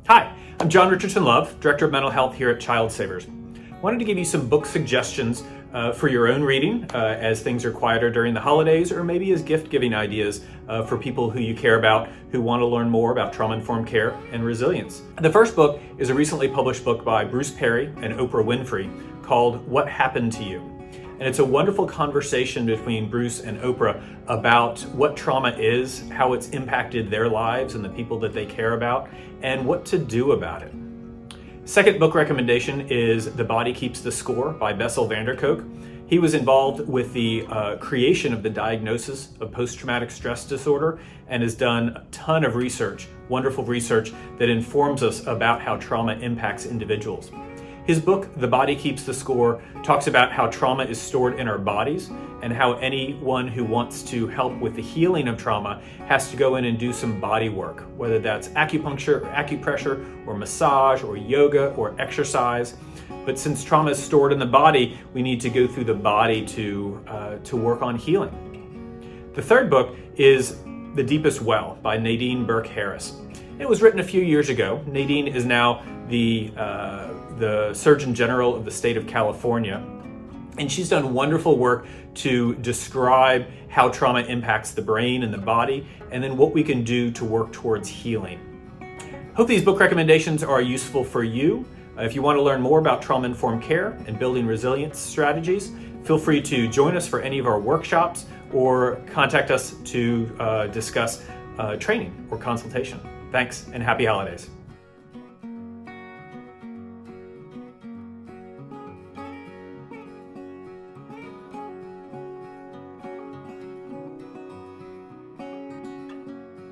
Hi, I'm John Richardson-Lauve, Director of Mental Health here at Child Savers. Wanted to give you some book suggestions for your own reading as things are quieter during the holidays, or maybe as gift-giving ideas for people who you care about who want to learn more about trauma-informed care and resilience. The first book is a recently published book by Bruce Perry and Oprah Winfrey called What Happened to You? And it's a wonderful conversation between Bruce and Oprah about what trauma is, how it's impacted their lives and the people that they care about, and what to do about it. Second book recommendation is The Body Keeps the Score by Bessel van der Kolk. He was involved with the creation of the diagnosis of post-traumatic stress disorder and has done a ton of research, wonderful research that informs us about how trauma impacts individuals. His book, The Body Keeps the Score, talks about how trauma is stored in our bodies and how anyone who wants to help with the healing of trauma has to go in and do some body work, whether that's acupuncture, or acupressure, or massage, or yoga, or exercise. But since trauma is stored in the body, we need to go through the body to work on healing. The third book is The Deepest Well by Nadine Burke-Harris. It was written a few years ago. Nadine is now the Surgeon General of the state of California, and she's done wonderful work to describe how trauma impacts the brain and the body, and then what we can do to work towards healing. Hope these book recommendations are useful for you. If you want to learn more about trauma-informed care and building resilience strategies, feel free to join us for any of our workshops or contact us to discuss training or consultation. Thanks, and happy holidays.